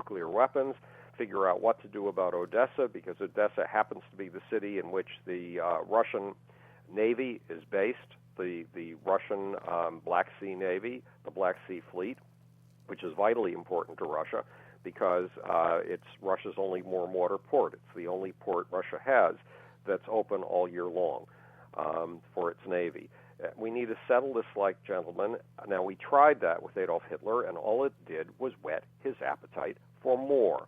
nuclear weapons, figure out what to do about Odessa, because Odessa happens to be the city in which the Russian Navy is based, the Russian Black Sea Navy, the Black Sea Fleet, which is vitally important to Russia because it's Russia's only warm water port. It's the only port Russia has that's open all year long for its Navy. We need to settle this like gentlemen. Now, we tried that with Adolf Hitler, and all it did was whet his appetite for more.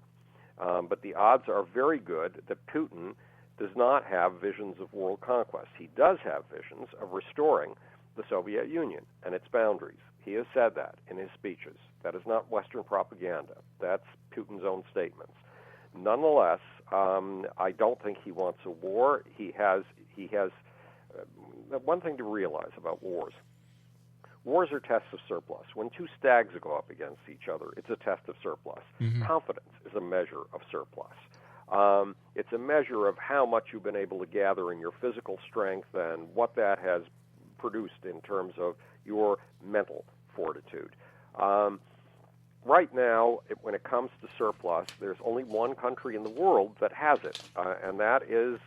But the odds are very good that Putin does not have visions of world conquest. He does have visions of restoring the Soviet Union and its boundaries. He has said that in his speeches. That is not Western propaganda. That's Putin's own statements. Nonetheless, I don't think he wants a war. He has one thing to realize about wars. Wars are tests of surplus. When two stags go up against each other, it's a test of surplus. Mm-hmm. Confidence is a measure of surplus. It's a measure of how much you've been able to gather in your physical strength and what that has produced in terms of your mental fortitude. Right now, when it comes to surplus, there's only one country in the world that has it, and that is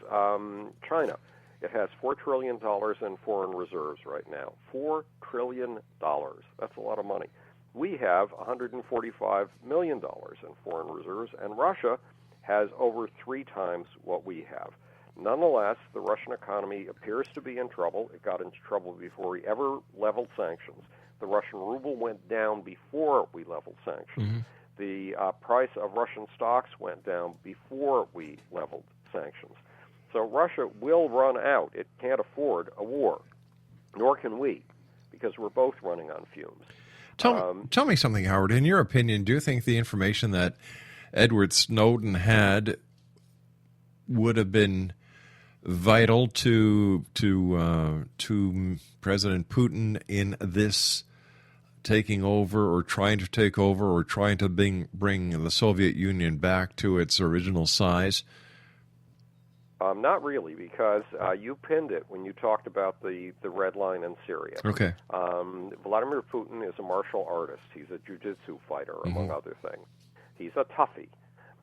China. It has $4 trillion in foreign reserves right now. $4 trillion. That's a lot of money. We have $145 million in foreign reserves, and Russia has over 3 times what we have. Nonetheless, the Russian economy appears to be in trouble. It got into trouble before we ever leveled sanctions. The Russian ruble went down before we leveled sanctions. Mm-hmm. The price of Russian stocks went down before we leveled sanctions. So Russia will run out. It can't afford a war, nor can we, because we're both running on fumes. Tell me something, Howard. In your opinion, do you think the information that Edward Snowden had would have been vital to President Putin in this taking over or trying to take over or trying to bring the Soviet Union back to its original size? Not really, because you pinned it when you talked about the red line in Syria. Okay. Vladimir Putin is a martial artist. He's a jiu-jitsu fighter, among other things. He's a toughie,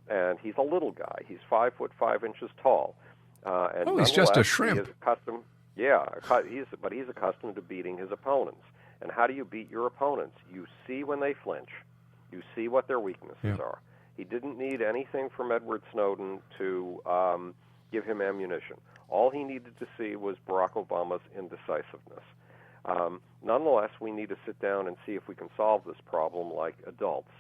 and he's a little guy. He's 5 foot 5 inches tall. And he's just a shrimp. He is accustomed, but he's accustomed to beating his opponents. And how do you beat your opponents? You see when they flinch. You see what their weaknesses are. He didn't need anything from Edward Snowden to give him ammunition. All he needed to see was Barack Obama's indecisiveness. Nonetheless, we need to sit down and see if we can solve this problem like adults.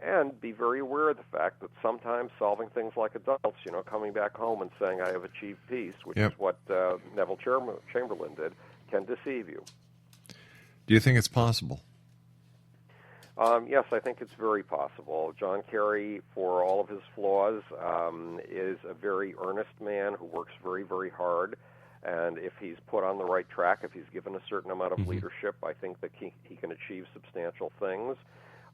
And be very aware of the fact that sometimes solving things like adults, coming back home and saying, I have achieved peace, which is what Neville Chamberlain did, can deceive you. Do you think it's possible? Yes, I think it's very possible. John Kerry, for all of his flaws, is a very earnest man who works very, very hard. And if he's put on the right track, if he's given a certain amount of leadership, I think that he can achieve substantial things.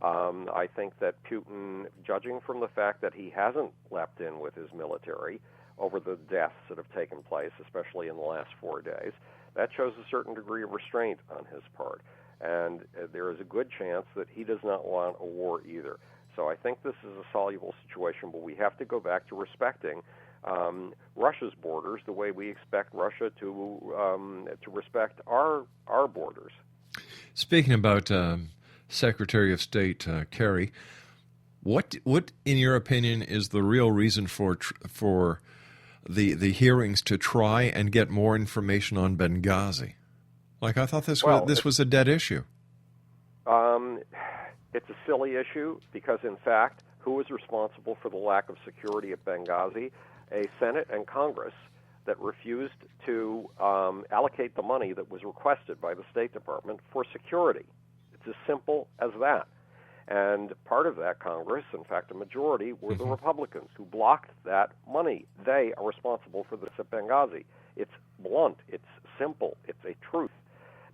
I think that Putin, judging from the fact that he hasn't leapt in with his military over the deaths that have taken place, especially in the last 4 days, that shows a certain degree of restraint on his part. And there is a good chance that he does not want a war either. So I think this is a soluble situation, but we have to go back to respecting Russia's borders the way we expect Russia to respect our borders. Speaking about Secretary of State Kerry, what in your opinion is the real reason for the hearings to try and get more information on Benghazi? Like, I thought this was a dead issue. It's a silly issue because, in fact, who is responsible for the lack of security at Benghazi? A Senate and Congress that refused to allocate the money that was requested by the State Department for security. It's as simple as that. And part of that Congress, in fact, a majority, were the Republicans who blocked that money. They are responsible for this at Benghazi. It's blunt. It's simple. It's a truth.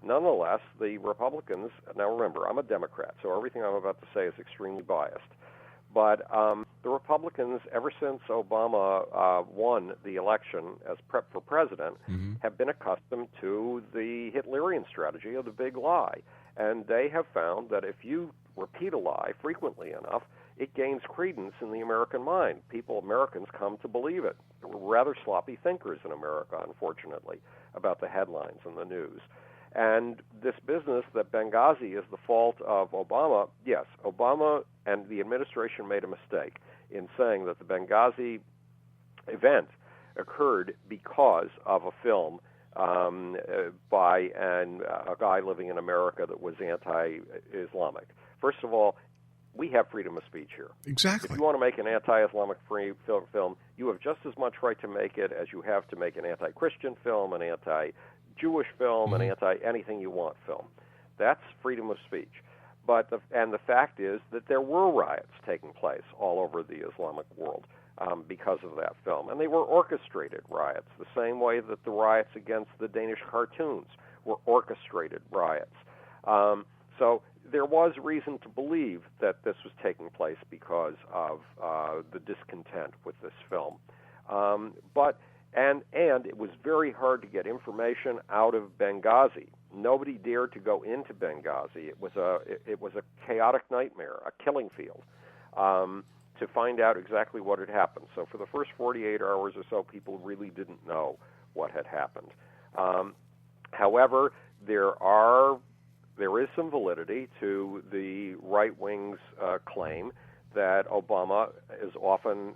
Nonetheless, the Republicans, now remember, I'm a Democrat, so everything I'm about to say is extremely biased. But the Republicans, ever since Obama won the election as for president, have been accustomed to the Hitlerian strategy of the big lie. And they have found that if you repeat a lie frequently enough, it gains credence in the American mind. Americans come to believe it. We're rather sloppy thinkers in America, unfortunately, about the headlines and the news. And this business that Benghazi is the fault of Obama, yes, Obama and the administration made a mistake in saying that the Benghazi event occurred because of a film by a guy living in America that was anti-Islamic. First of all, we have freedom of speech here. Exactly. If you want to make an anti-Islamic film, you have just as much right to make it as you have to make an anti-Christian film, an anti-Jewish film, an anti-anything you want film. That's freedom of speech. But the fact is that there were riots taking place all over the Islamic world because of that film. And they were orchestrated riots, the same way that the riots against the Danish cartoons were orchestrated riots. So there was reason to believe that this was taking place because of the discontent with this film. And it was very hard to get information out of Benghazi. Nobody dared to go into Benghazi. It was a chaotic nightmare, a killing field, to find out exactly what had happened. So for the first 48 hours or so, people really didn't know what had happened. However, there is some validity to the right wing's claim that Obama is often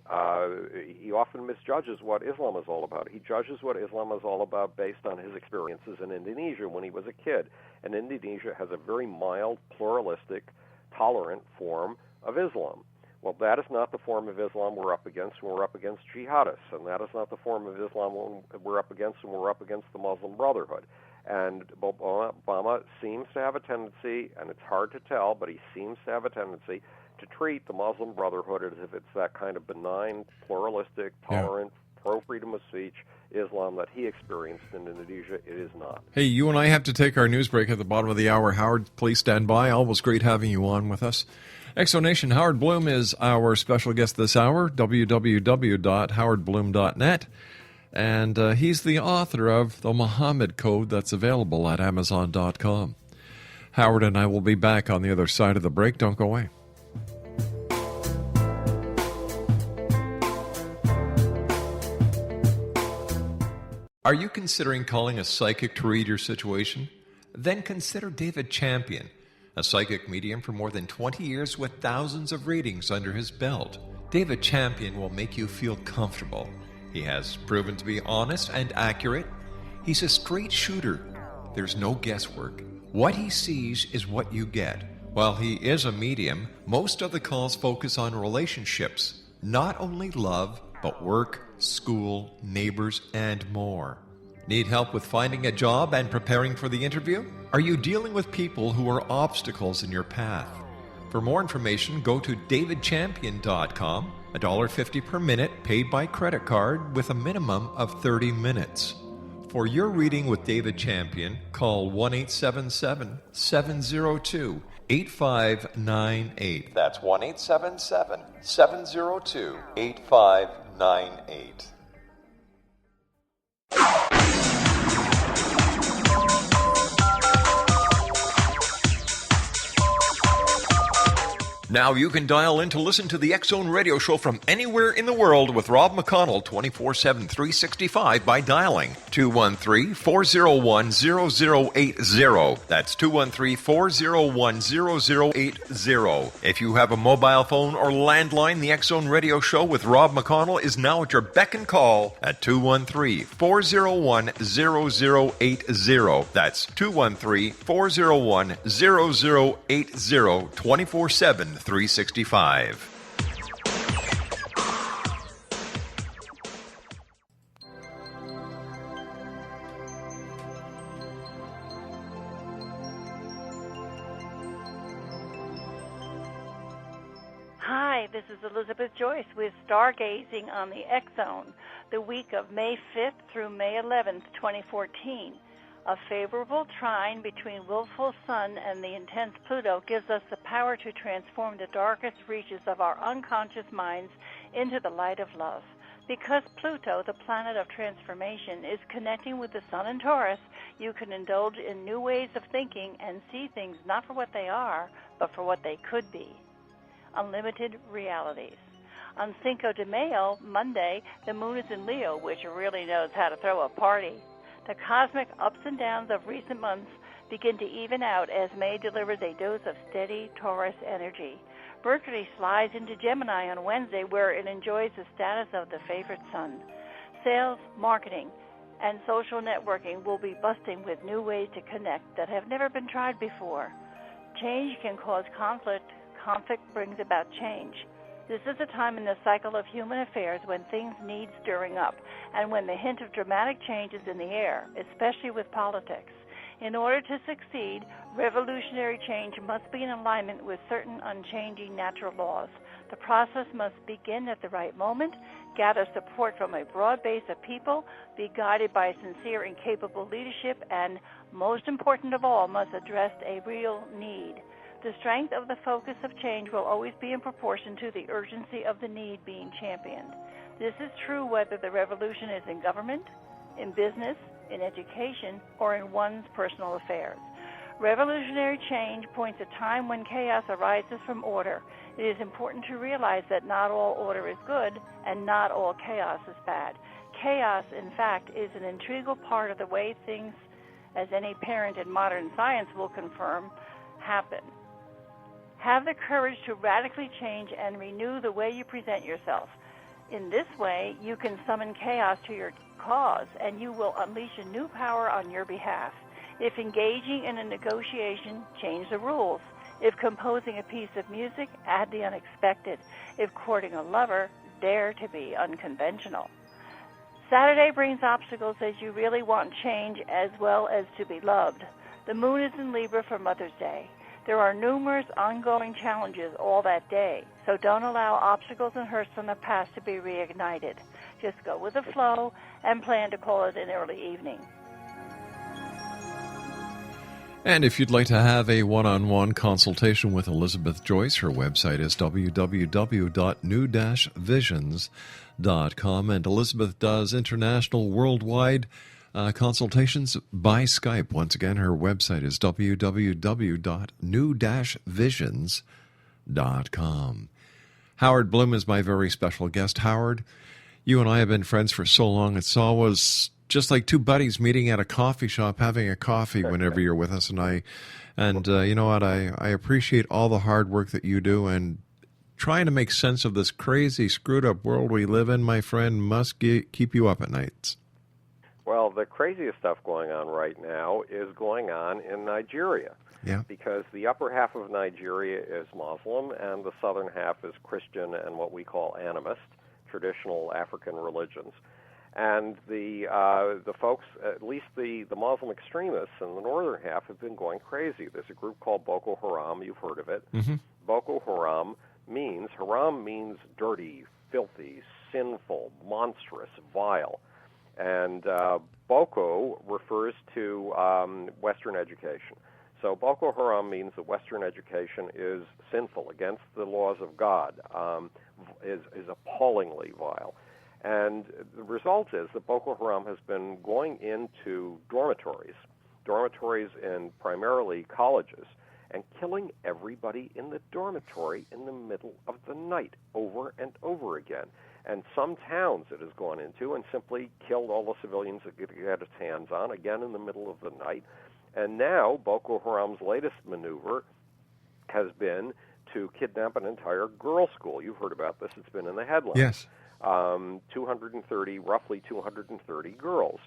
misjudges what Islam is all about. He judges what Islam is all about based on his experiences in Indonesia when he was a kid. And Indonesia has a very mild, pluralistic, tolerant form of Islam. Well, that is not the form of Islam we're up against when we're up against jihadists, and that is not the form of Islam we're up against when we're up against the Muslim Brotherhood. And Obama seems to have a tendency, and it's hard to tell, but he seems to have a tendency to treat the Muslim Brotherhood as if it's that kind of benign, pluralistic, tolerant, pro-freedom of speech Islam that he experienced in Indonesia. It is not. Hey, you and I have to take our news break at the bottom of the hour. Howard, please stand by. Always great having you on with us. Exonation, Howard Bloom is our special guest this hour, www.howardbloom.net. And he's the author of The Muhammad Code that's available at Amazon.com. Howard and I will be back on the other side of the break. Don't go away. Are you considering calling a psychic to read your situation? Then consider David Champion, a psychic medium for more than 20 years with thousands of readings under his belt. David Champion will make you feel comfortable. He has proven to be honest and accurate. He's a straight shooter. There's no guesswork. What he sees is what you get. While he is a medium, most of the calls focus on relationships, not only love, but work, school, neighbors, and more. Need help with finding a job and preparing for the interview? Are you dealing with people who are obstacles in your path? For more information, go to davidchampion.com, $1.50 per minute paid by credit card with a minimum of 30 minutes. For your reading with David Champion, call 1-877-702-8598. That's 1-877-702-8598. Now you can dial in to listen to the X-Zone Radio Show from anywhere in the world with Rob McConnell 24/7, 365 by dialing 213-401-0080. That's 213-401-0080. If you have a mobile phone or landline, the X-Zone Radio Show with Rob McConnell is now at your beck and call at 213-401-0080. That's 213-401-0080, 24/7, 365. Hi, this is Elizabeth Joyce with Stargazing on the X-Zone, the week of May 5th through May 11th, 2014. A favorable trine between willful Sun and the intense Pluto gives us the power to transform the darkest reaches of our unconscious minds into the light of love. Because Pluto, the planet of transformation, is connecting with the Sun in Taurus, You can indulge in new ways of thinking and see things not for what they are, but for what they could be. Unlimited realities. On Cinco de Mayo, Monday, the moon is in Leo, which really knows how to throw a party. The cosmic ups and downs of recent months begin to even out as May delivers a dose of steady Taurus energy. Mercury slides into Gemini on Wednesday, where it enjoys the status of the favorite sun. Sales, marketing, and social networking will be busting with new ways to connect that have never been tried before. Change can cause conflict. Conflict brings about change. This is a time in the cycle of human affairs when things need stirring up and when the hint of dramatic change is in the air, especially with politics. In order to succeed, revolutionary change must be in alignment with certain unchanging natural laws. The process must begin at the right moment, gather support from a broad base of people, be guided by sincere and capable leadership, and, most important of all, must address a real need. The strength of the focus of change will always be in proportion to the urgency of the need being championed. This is true whether the revolution is in government, in business, in education, or in one's personal affairs. Revolutionary change points a time when chaos arises from order. It is important to realize that not all order is good and not all chaos is bad. Chaos, in fact, is an integral part of the way things, as any parent in modern science will confirm, happen. Have the courage to radically change and renew the way you present yourself. In this way, you can summon chaos to your cause, and you will unleash a new power on your behalf. If engaging in a negotiation, change the rules. If composing a piece of music, add the unexpected. If courting a lover, dare to be unconventional. Saturday brings obstacles as you really want change as well as to be loved. The moon is in Libra for Mother's Day. There are numerous ongoing challenges all that day, so don't allow obstacles and hurts from the past to be reignited. Just go with the flow and plan to call it an early evening. And if you'd like to have a one-on-one consultation with Elizabeth Joyce, her website is www.new-visions.com. And Elizabeth does international, worldwide consultations by Skype. Once again, her website is www.new-visions.com. Howard Bloom is my very special guest. Howard, you and I have been friends for so long. It's always just like two buddies meeting at a coffee shop, having a coffee whenever you're with us. And you know what? I appreciate all the hard work that you do, and trying to make sense of this crazy, screwed up world we live in, my friend, must keep you up at nights. Well, the craziest stuff going on right now is going on in Nigeria. Yeah. Because the upper half of Nigeria is Muslim and the southern half is Christian and what we call animist, traditional African religions. And the folks, at least the Muslim extremists in the northern half, have been going crazy. There's a group called Boko Haram. You've heard of it. Mm-hmm. Boko Haram means dirty, filthy, sinful, monstrous, vile. And Boko refers to Western education. So Boko Haram means that Western education is sinful, against the laws of God, is appallingly vile. And the result is that Boko Haram has been going into dormitories in primarily colleges, and killing everybody in the dormitory in the middle of the night over and over again. And some towns it has gone into and simply killed all the civilians it could get its hands on, again in the middle of the night. And now Boko Haram's latest maneuver has been to kidnap an entire girls' school. You've heard about this. It's been in the headlines. Yes. Roughly 230 girls.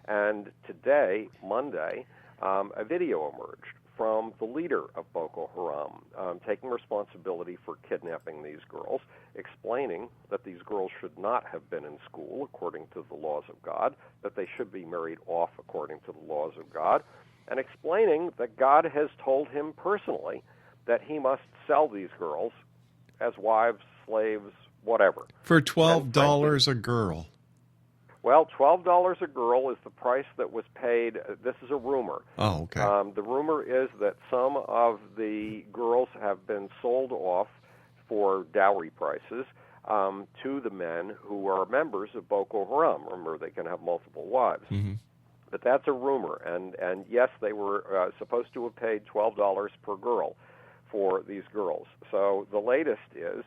And today, Monday, a video emerged from the leader of Boko Haram, taking responsibility for kidnapping these girls, explaining that these girls should not have been in school according to the laws of God, that they should be married off according to the laws of God, and explaining that God has told him personally that he must sell these girls as wives, slaves, whatever. For $12 a girl. Well, $12 a girl is the price that was paid. This is a rumor. Oh, okay. The rumor is that some of the girls have been sold off for dowry prices to the men who are members of Boko Haram. Remember, they can have multiple wives. Mm-hmm. But that's a rumor, and yes, they were supposed to have paid $12 per girl for these girls. So the latest is